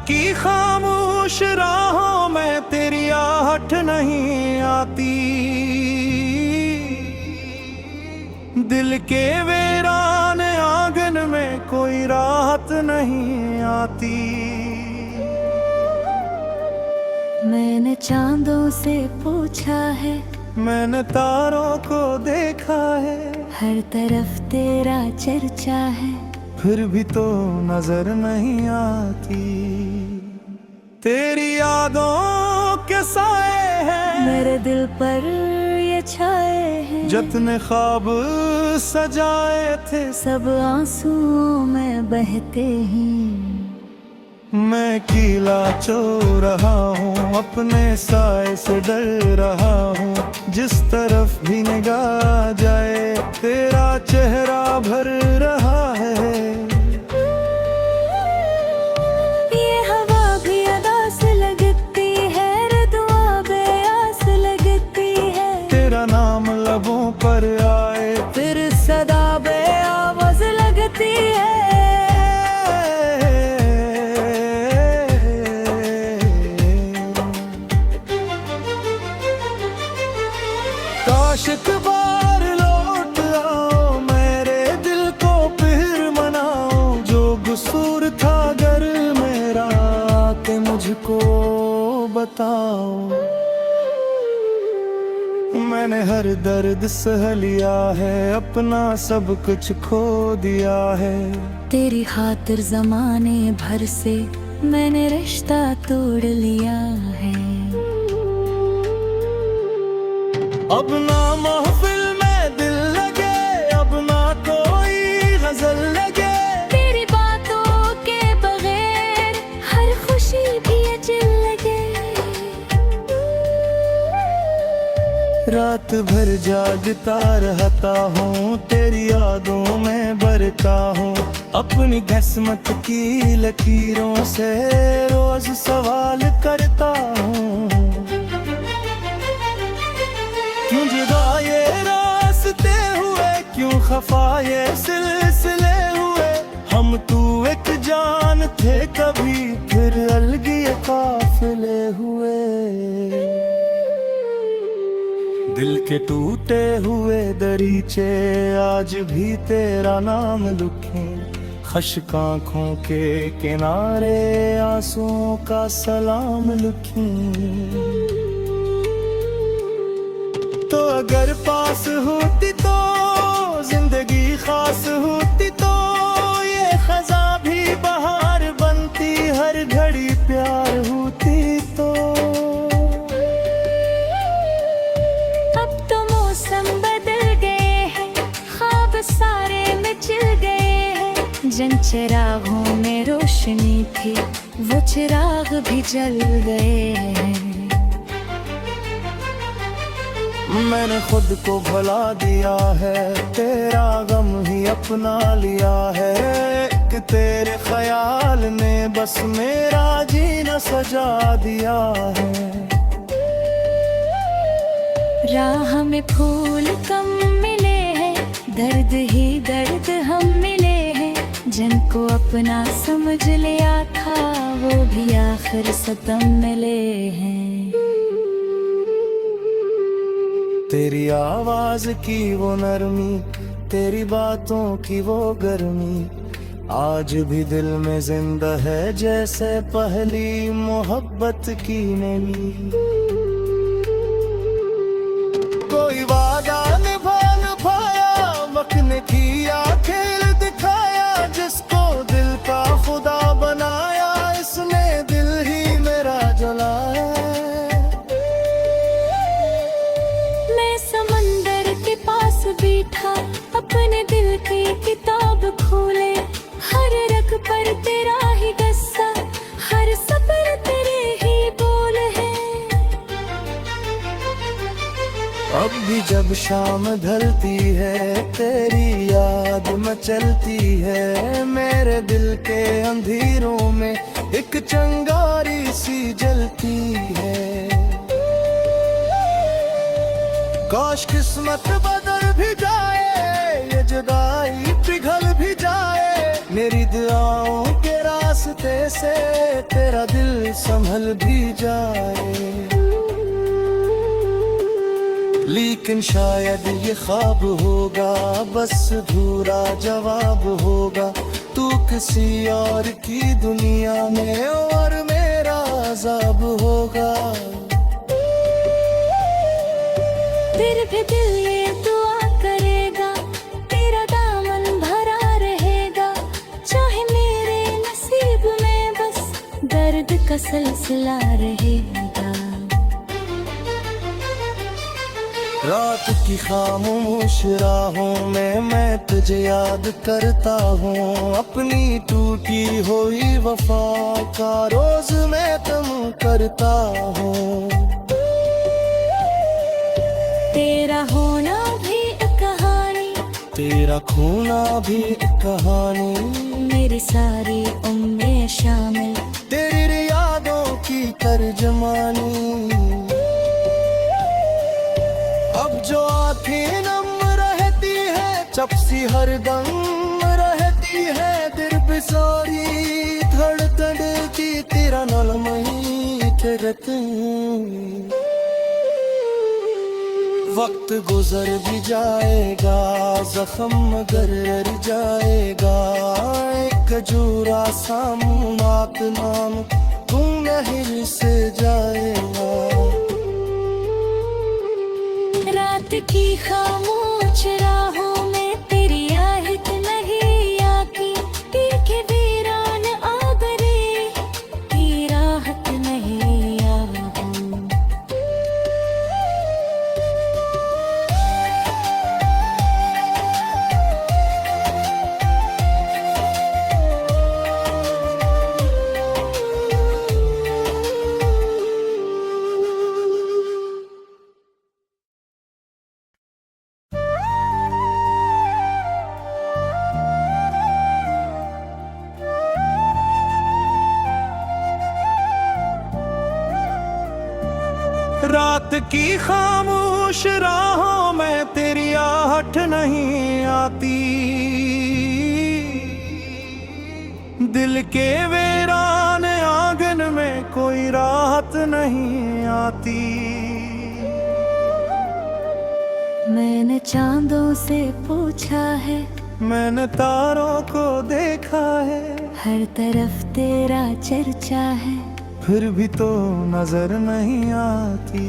की खामोश राहों में तेरी आहट नहीं आती, दिल के वीरान आंगन में कोई राहत नहीं आती। मैंने चांदों से पूछा है, मैंने तारों को देखा है, हर तरफ तेरा चर्चा है, फिर भी तो नजर नहीं आती। तेरी यादों के साए हैं मेरे दिल पर ये छाए हैं, जितने ख्वाब सजाए थे सब आंसुओं में बहते हैं। मैं कीला चो रहा हूँ, अपने साए से डर रहा हूँ, जिस तरफ भी निगाह जाए तेरा चेहरा भर रहा है। ये हवा भी अदास लगती है, रुतबा बेआस लगती है, तेरा नाम लबों पर आए फिर सदा बेआवाज लगती है। काश एक बार लौट आओ, मेरे दिल को फिर मनाओ, जो कसूर था अगर मेरा के मुझको बताओ। मैंने हर दर्द सह लिया है, अपना सब कुछ खो दिया है, तेरी खातिर जमाने भर से मैंने रिश्ता तोड़ लिया है। अब ना महफिल में दिल लगे, अब ना कोई गजल लगे, तेरी बातों के बगैर हर खुशी भी अचल लगे। रात भर जागता रहता हूँ, तेरी यादों में बरता हूँ, अपनी किस्मत की लकीरों से रोज सवाल करता हूँ। क्यों जुदा ये रास्ते हुए, क्यों खफा ये सिलसिले हुए, हम तू एक जान थे कभी, फिर अलगी ये काफिले हुए। दिल के टूटे हुए दरीचे आज भी तेरा नाम लिखे, खश्क आँखों के किनारे आंसुओं का सलाम लिखे। तो अगर पास होती तो जिंदगी खास होती, तो ये खजा भी बहार बनती, हर घड़ी प्यार होती तो। अब तो मौसम बदल गए हैं, ख्वाब सारे मिचल गए हैं, जिन चिरागों में रोशनी थी वो चिराग भी जल गए हैं। मैंने खुद को भुला दिया है, तेरा गम ही अपना लिया है, कि तेरे ख्याल ने बस मेरा जीना सजा दिया है। राह में फूल कम मिले हैं, दर्द ही दर्द हम मिले हैं, जिनको अपना समझ लिया था वो भी आखिर सतम मिले हैं। तेरी आवाज की वो नरमी, तेरी बातों की वो गर्मी, आज भी दिल में जिंदा है जैसे पहली मोहब्बत की नमी। कोई वादा निभाया, वक्त ने किया खेल दिखाया, जिसको दिल का खुदा बनाया, इसने दिल ही मेरा जलाया। बैठा अपने दिल की किताब खोले, हर रग पर तेरा ही गस्सा, हर सफर तेरे ही बोल है। अब भी जब शाम ढलती है, तेरी याद मचलती है, मेरे दिल के अंधेरों में एक चिंगारी सी जलती है। काश किस्मत बदल भी जाए, ये जुदाई पिघल भी जाए, मेरी दुआओं के रास्ते से तेरा दिल संभल भी जाए। लेकिन शायद ये ख्वाब होगा, बस अधूरा जवाब होगा। तू किसी और की दुनिया में और मेरा अज़ाब होगा। फिर भी दिल ये दुआ करेगा, तेरा दामन भरा रहेगा। चाहे मेरे नसीब में बस दर्द का सिलसिला रहेगा। रात की खामोश राहों में मैं तुझे याद करता हूँ। अपनी टूटी हुई वफा का रोज मैं तुम करता हूँ। तेरा होना भी एक कहानी, तेरा खोना भी एक कहानी। मेरी सारी उम्रें शामिल तेरी यादों की तर्जमानी। अब जो आँखें नम रहती है, चपसी हरदम रहती है। दिल बिसारी धड़कन की तेरा नलमई ठहरत। वक्त गुजर भी जाएगा, जख्म मगर रह जाएगा। एक जूरा सामुनात नाम तू नहर से जाएगा। रात की खामोश राहों में तेरी आहट नहीं आती। देखे वीरान आबरे की राहत नहीं आती। रात की खामोश राहों में तेरी आहट नहीं आती। दिल के वीरान आंगन में कोई राहत नहीं आती। मैंने चांदों से पूछा है, मैंने तारों को देखा है। हर तरफ तेरा चर्चा है, फिर भी तो नजर नहीं आती।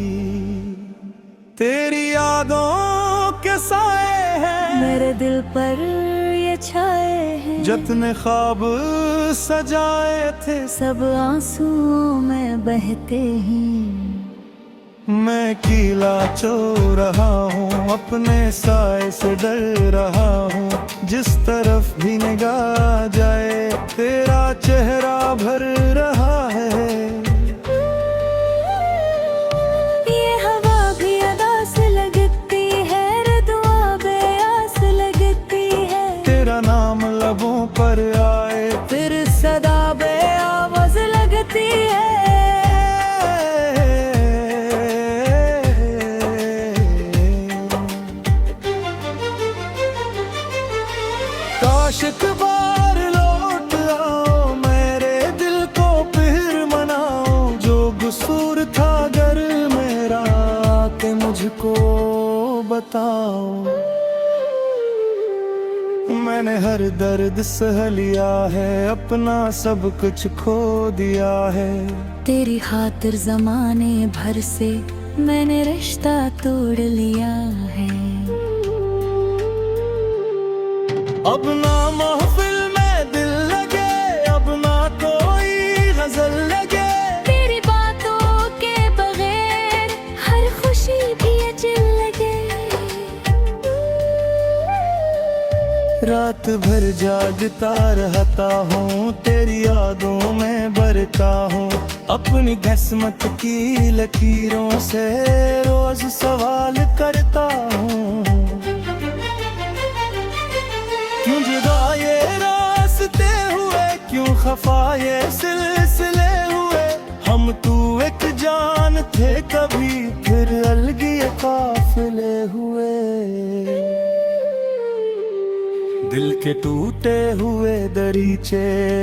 तेरी यादों के साए हैं मेरे दिल पर ये छाए हैं। जितने ख्वाब सजाए थे सब आंसुओं में बहते हैं। मैं कीला चो रहा हूँ, अपने साए से डर रहा हूँ। जिस तरफ भी निगाह जाए तेरा चेहरा भर रहा है। ये हवा भी अदा से लगती है, दुआ बेआस लगती है। तेरा नाम लबों पर आए फिर सदा बेआवाज लगती है। काश एक बार लौट आओ, मेरे दिल को फिर मनाओ। जो कसूर था अगर मेरा, के मुझको बताओ। मैंने हर दर्द सह लिया है, अपना सब कुछ खो दिया है। तेरी खातिर जमाने भर से मैंने रिश्ता तोड़ लिया है। अब ना महफिल में दिल लगे, अब ना कोई गजल लगे। तेरी बातों के बगैर हर खुशी भी अजल लगे। रात भर जागता रहता हूँ, तेरी यादों में बरता हूँ। अपनी किस्मत की लकीरों से रोज सवाल करता हूँ। क्यों जुदा ये रास्ते हुए, क्यों खफा ये सिलसिले हुए। हम तू एक जान थे कभी, फिर अलग ये काफिले हुए। दिल के टूटे हुए दरीचे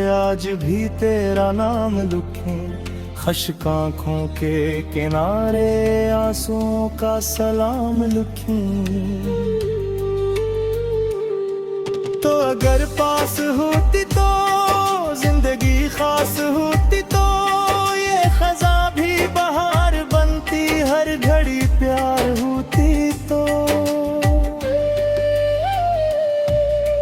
आज भी तेरा नाम लिखे, खश्क आंखों के किनारे आंसुओं का सलाम लिखूं। तो अगर पास होती तो जिंदगी खास होती, तो ये खजा भी बहार बनती, हर घड़ी प्यार होती तो।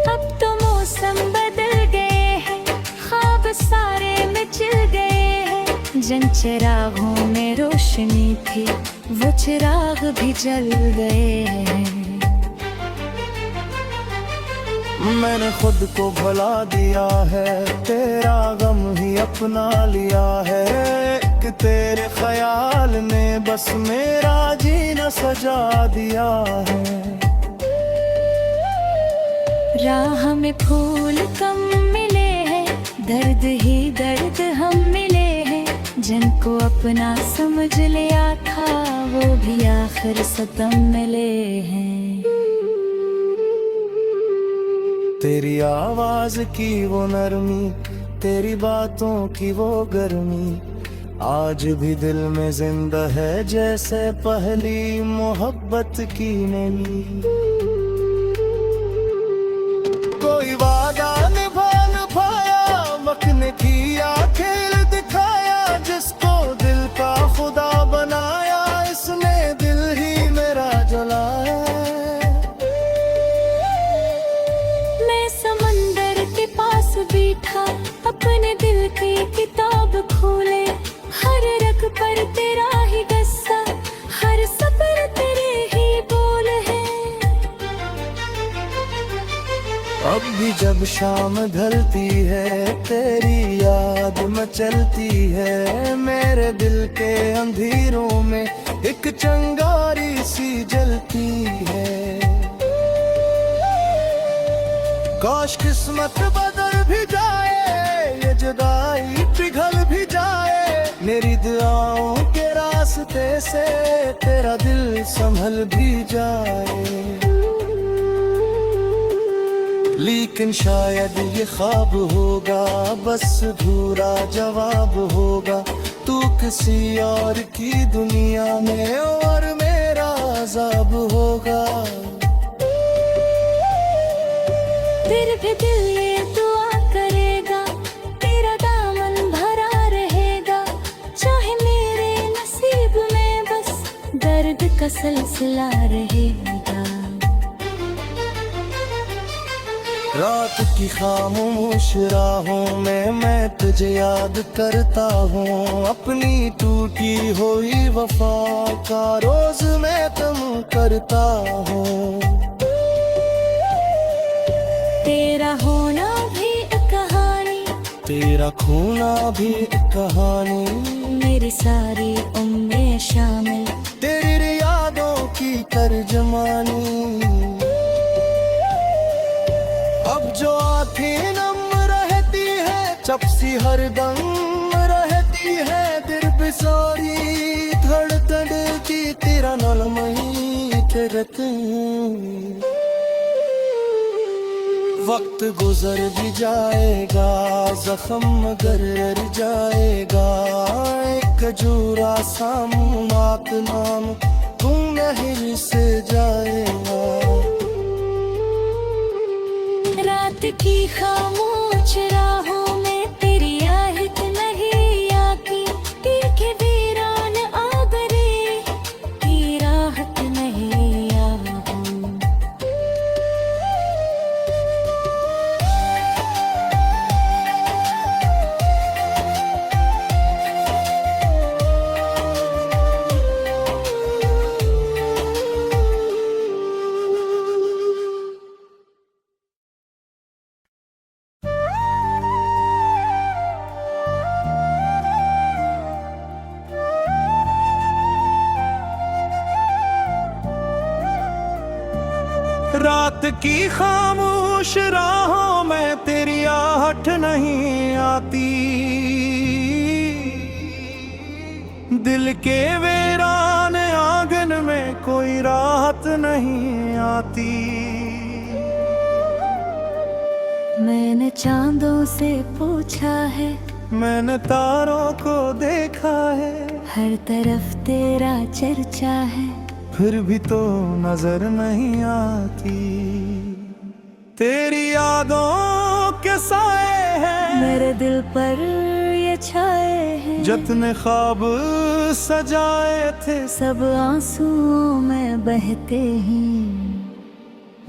अब तो मौसम बदल गए हैं, ख्वाब सारे मिचल गए हैं। जिन चिरागों में रोशनी थी वो चिराग भी जल गए हैं। मैंने खुद को भुला दिया है, तेरा गम ही अपना लिया है। कि तेरे ख्याल ने बस मेरा जीना सजा दिया है। राह में फूल कम मिले हैं, दर्द ही दर्द हम मिले हैं। जिनको अपना समझ लिया था वो भी आखिर सतम मिले हैं। तेरी आवाज की वो नरमी, तेरी बातों की वो गर्मी आज भी दिल में जिंदा है, जैसे पहली मोहब्बत की नमी। कोई वादा निभा न पाया, वक्त ने किया खेल दिखाया। जिसको दिल का खुदा बनाया, इसने दिल ही मेरा जलाया। बैठा अपने दिल की किताब खोले, हर रग पर तेरा ही गस्सा, हर सफर तेरे ही बोल है। अब भी जब शाम ढलती है, तेरी याद मचलती है। मेरे दिल के अंधेरों में एक चिंगारी सी जलती है। काश किस्मत बदल भी जाए, ये जुदाई पिघल भी जाए। मेरी दुआओं के रास्ते से तेरा दिल संभल भी जाए। लेकिन शायद ये ख्वाब होगा, बस अधूरा जवाब होगा। तू किसी और की दुनिया में और मेरा अज़ाब होगा। फिर भी दिल ये दुआ करेगा, तेरा दामन भरा रहेगा। चाहे मेरे नसीब में बस दर्द का सिलसिला रहेगा। रात की खामोश राहों में मैं तुझे याद करता हूँ। अपनी टूटी हुई वफा का रोज मैं तुम करता हूँ। तेरा होना भी एक कहानी, तेरा खोना भी एक कहानी। मेरी सारी उम्रें शामिल तेरी यादों की तर्जमानी। अब जो आँखें नम रहती है, चपसी हर दम रहती है। दिल पे सारी धड़कन की तेरा नलमई तेरते। वक्त गुजर भी जाएगा, जख्म मगर रह जाएगा। एक जूरा सामुनात नाम तुम नहर से जाएगा। रात की खामोश राहों में तेरी आहट नहीं आती। तीखे वीरान आबरे की राहत नहीं आती। रात की खामोश राहों में तेरी आहट नहीं आती। दिल के वीरान आंगन में कोई राहत नहीं आती। मैंने चांदों से पूछा है, मैंने तारों को देखा है, हर तरफ तेरा चर्चा है, फिर भी तो नजर नहीं आती। तेरी यादों के साए हैं मेरे दिल पर ये छाए हैं, जितने ख्वाब सजाए थे, सब आंसुओं में बहते हैं।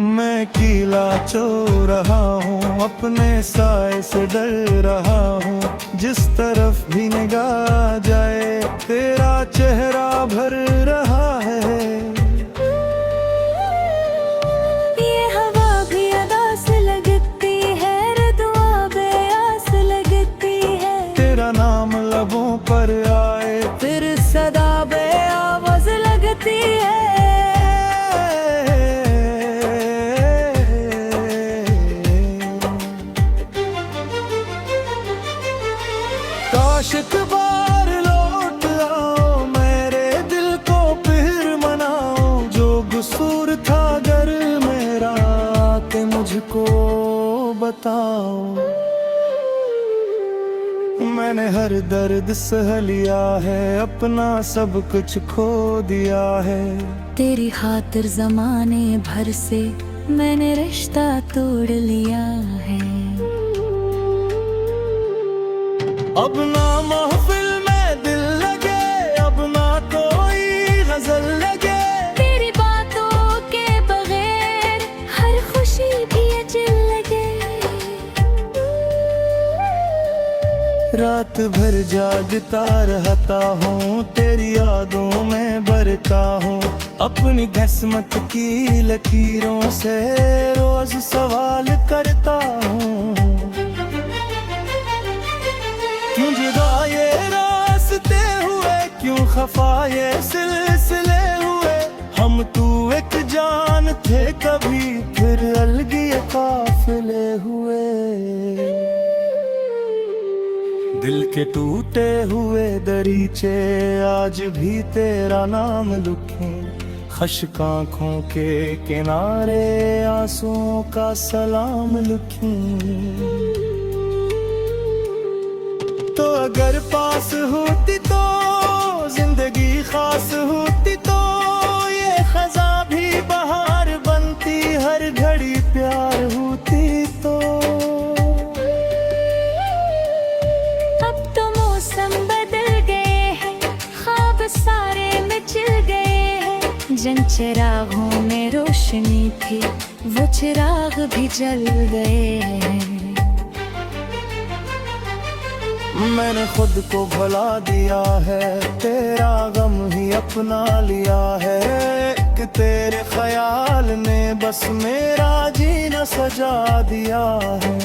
मैं कीला चो रहा हूँ, अपने साए से डर रहा हूँ। जिस तरफ भी निगाह जाए तेरा चेहरा भर रहा है। ये हवा भी अदा से लगती है, दुआ बेआस लगती है। तेरा नाम लबों पर आए फिर सदा बेआवाज लगती है। काश एक बार लौट आओ, मेरे दिल को फिर मनाओ। जो कसूर था अगर मेरा, आके मुझको बताओ। मैंने हर दर्द सह लिया है, अपना सब कुछ खो दिया है। तेरी खातिर जमाने भर से मैंने रिश्ता तोड़ लिया है। अब ना महफिल में दिल लगे, अब ना कोई गजल लगे। तेरी बातों के बगैर हर खुशी भी अचल लगे। रात भर जागता रहता हूँ, तेरी यादों में बरता हूँ। अपनी किस्मत की लकीरों से रोज सवाल करता हूँ। क्यों जुदा ये रास्ते हुए, क्यों खफा ये सिलसिले हुए। हम तू एक जान थे कभी, फिर अलग ये काफिले हुए। दिल के टूटे हुए दरीचे आज भी तेरा नाम लिखे। खश्क आँखों के किनारे आंसुओं का सलाम लिखे। तो अगर पास होती तो जिंदगी खास होती, तो ये खजा भी बहार बनती। हर घड़ी प्यार होती तो। अब तो मौसम बदल गए हैं, ख्वाब सारे मिचल गए हैं। जिन चिरागों में रोशनी थी, वो चिराग भी जल गए हैं। मैंने खुद को भुला दिया है, तेरा गम ही अपना लिया है। कि तेरे ख्याल ने बस मेरा जीना सजा दिया है।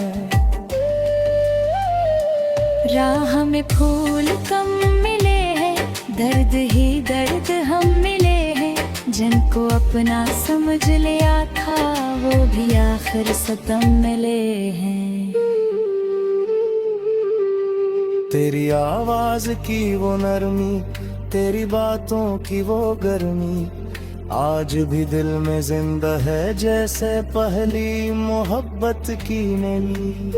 राह में फूल कम मिले हैं, दर्द ही दर्द हम मिले हैं। जिनको अपना समझ लिया था, वो भी आखिर सतम मिले हैं। तेरी आवाज की वो नरमी, तेरी बातों की वो गर्मी, आज भी दिल में जिंदा है जैसे पहली मोहब्बत की नमी।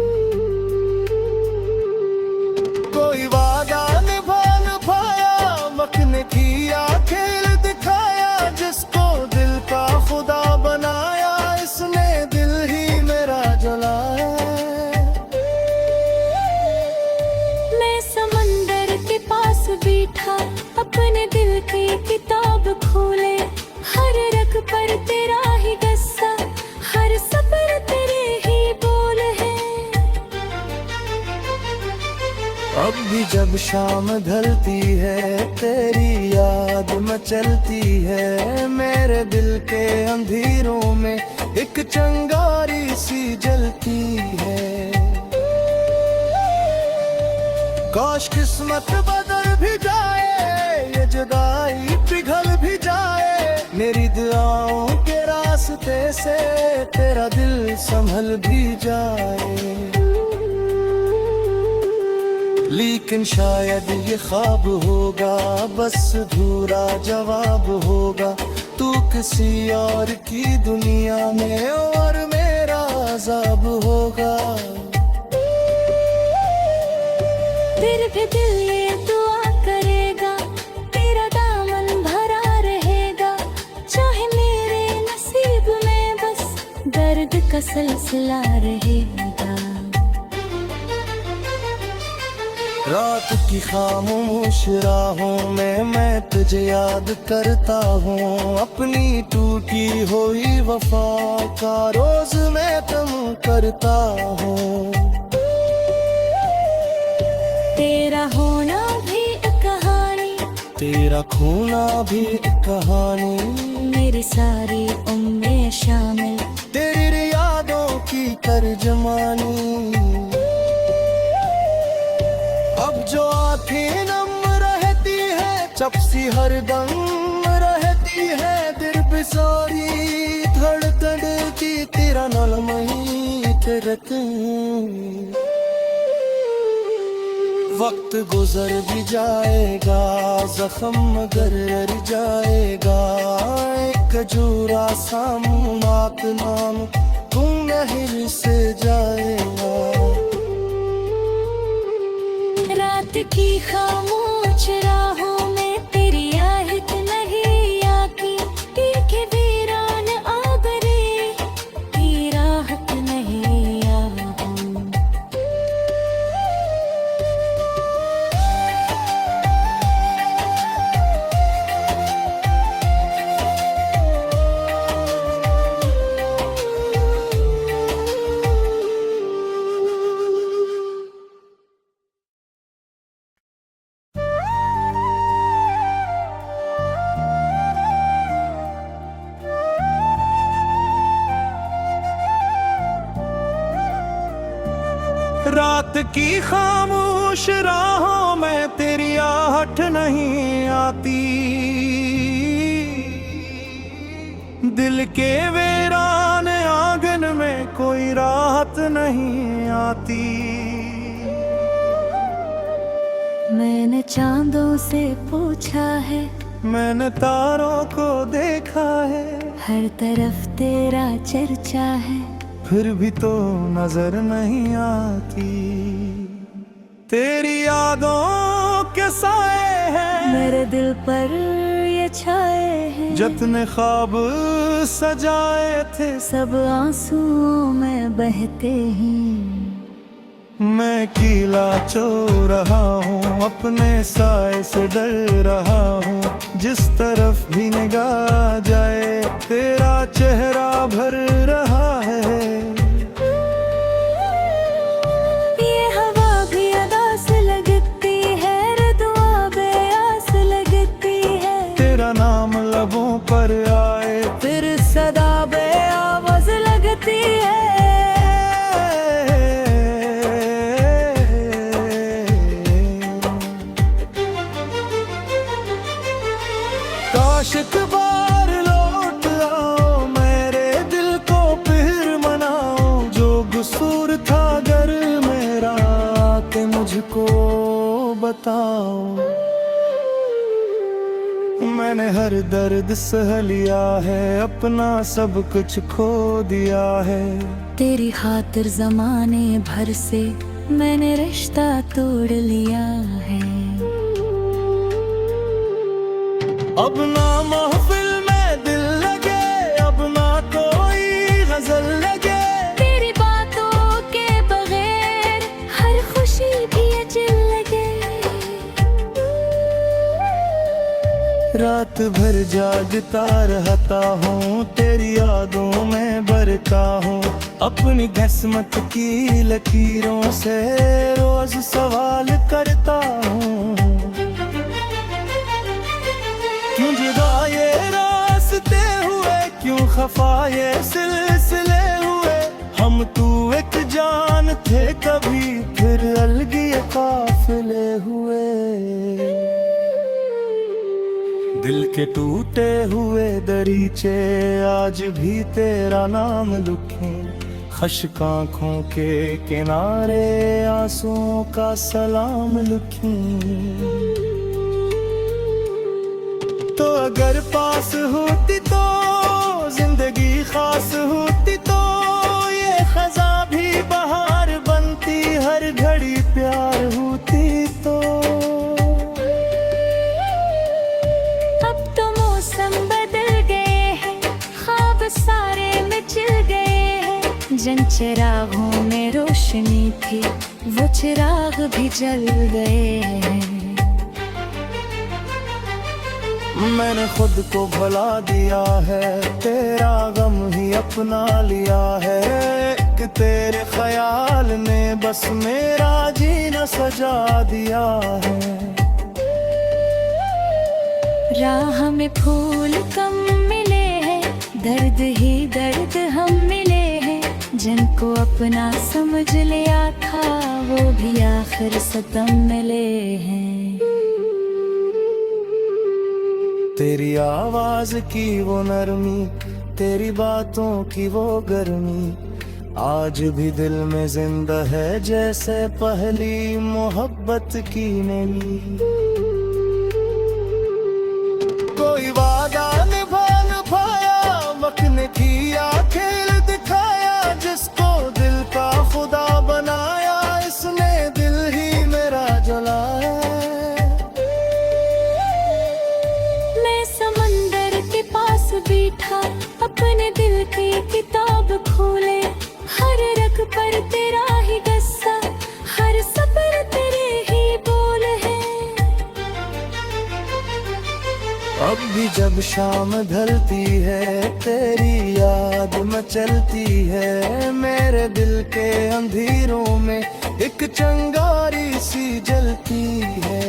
कोई वादा निभा न पाया, वक्त ने किया खेल दिखाया। जिसको दिल का खुदा बनाया, इसने दिल ही मेरा जलाया। बैठा अपने दिल की किताब खोले, हर रग पर तेरा ही गस्सा, हर सफर तेरे ही बोल है। अब भी जब शाम ढलती है, तेरी याद मचलती है। मेरे दिल के अंधेरों में एक चिंगारी सी जलती है। काश किस्मत बदल भी जाए, ये जुदाई पिघल भी जाए। मेरी दुआओं के रास्ते से तेरा दिल संभल भी जाए। लेकिन शायद ये ख्वाब होगा, बस अधूरा जवाब होगा। तू किसी और की दुनिया में और मेरा अजाब होगा। फिर भी दिल ये दुआ करेगा, तेरा दामन भरा रहेगा। चाहे मेरे नसीब में बस दर्द का सिलसिला रहेगा। रात की खामोश राहों में मैं तुझे याद करता हूँ। अपनी टूटी हुई वफा का रोज मैं तुम करता हूँ। तेरा होना भी एक कहानी, तेरा खोना भी एक कहानी। मेरी सारी उम्रें शामिल तेरी यादों की तर्जमानी। अब जो आँखें नम रहती है, चपसी हरदम रहती है। दिल बिसारी धड़कन की तेरा नलमई तिरक। वक्त गुजर भी जाएगा, जख्म मगर रह जाएगा। एक जूरा सामुनाक नाम तुम नहर से जाएगा। रात की खामोश राहों में तेरी आहट नहीं आती। तीखे वीरान आबरे की राहत नहीं आती। रात की खामोश राहों में तेरी आहट नहीं आती। दिल के वीरान आंगन में कोई राहत नहीं आती। मैंने चांदों से पूछा है, मैंने तारों को देखा है। हर तरफ तेरा चर्चा है, फिर भी तो नजर नहीं आती। तेरी यादों के साए हैं मेरे दिल पर ये छाए हैं। जितने ख्वाब सजाए थे सब आंसुओं में बहते हैं। मैं कीला चो रहा हूँ, अपने साए से डर रहा हूँ। जिस तरफ भी निगाह जाए तेरा चेहरा भर रहा है। ये हवा भी अदास लगती है, दुआ बेआस लगती है। तेरा नाम लबों पर आए फिर सदा बेआवाज लगती है। काश एक बार लौट आओ, मेरे दिल को फिर मनाओ। जो कसूर था अगर मेरा के मुझको बताओ। मैंने हर दर्द सह लिया है, अपना सब कुछ खो दिया है। तेरी खातिर जमाने भर से मैंने रिश्ता तोड़ लिया है। अब ना महफिल में दिल लगे, अब ना कोई गजल लगे। तेरी बातों के बगैर हर खुशी भी अचल लगे। रात भर जागता रहता हूँ, तेरी यादों में बरता हूँ। अपनी किस्मत की लकीरों से रोज सवाल करता हूँ। क्यों जुदा ये रास्ते हुए, क्यों खफा ये सिलसिले हुए। हम तू एक जान थे कभी, फिर अलगी ये काफिले हुए। दिल के टूटे हुए दरीचे आज भी तेरा नाम लिखे। खश्क आँखों के किनारे आंसुओं का सलाम लिखे। तो अगर पास होती तो जिंदगी खास होती, तो ये जिन चिरागों में रोशनी थी वो चिराग भी जल गए हैं। मैंने खुद को भुला दिया है, तेरा गम ही अपना लिया है। कि तेरे ख्याल ने बस मेरा जीना सजा दिया है। राह में फूल कम मिले हैं, दर्द ही दर्द हम मिले हैं। जिनको अपना समझ लिया था वो भी आखिर सतम मिले हैं। तेरी आवाज की वो नरमी, तेरी बातों की वो गर्मी आज भी दिल में जिंदा है, जैसे पहली मोहब्बत की नमी। कोई वादा निभा न पाया, वक्त ने किया खेल दिखाया। जिसको दिल का खुदा बनाया, इसने दिल ही मेरा जलाया। बैठा अपने दिल की किताब खोले, हर रग पर तेरा ही गस्सा, हर सफर तेरे ही बोल है। अब भी जब शाम ढलती है, तेरी याद मचलती है। मेरे दिल के अंधेरों में एक चिंगारी सी जलती है।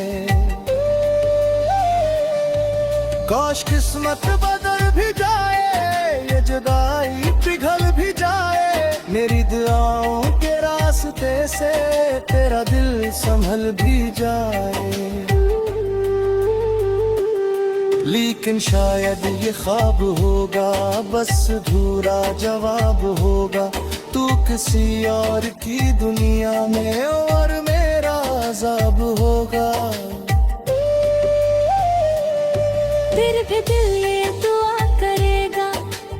काश किस्मत बदल भी जाए, ये जुदाई पिघल भी जाए। मेरी दुआओं के रास्ते से तेरा दिल संभल भी जाए। लेकिन शायद ये ख्वाब होगा, बस अधूरा जवाब होगा। तू किसी और की दुनिया में और मेरा अज़ाब होगा। फिर भी दिल ये दुआ करेगा,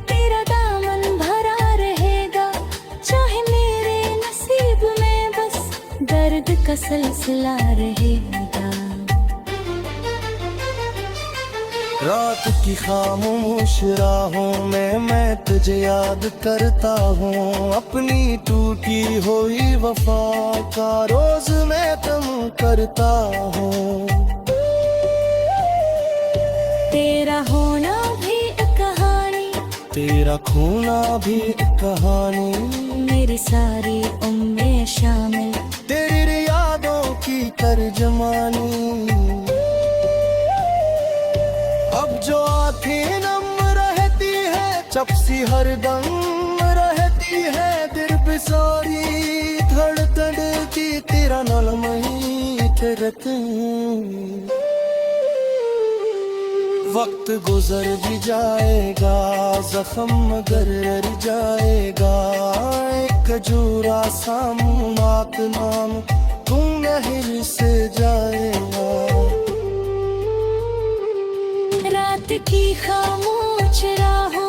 तेरा दामन भरा रहेगा। चाहे मेरे नसीब में बस दर्द का सिलसिला रहेगा। रात की खामोश राहों में मैं तुझे याद करता हूँ। अपनी टूटी हुई वफा का रोज मैं तुम करता हूँ। तेरा होना भी एक कहानी, तेरा खोना भी एक कहानी। मेरी सारी उम्रें शामिल तेरी यादों की तर्जमानी। अब जो आँखें नम रहती है, चपसी हर दम रहती है। दिल पे सारी धड़कन की तेरा नलमई रत। वक्त गुजर भी जाएगा, जख्म मगर रह जाएगा। एक जूरा सामुनात नाम तू नहर से जाएगा। रात की खामोश राहों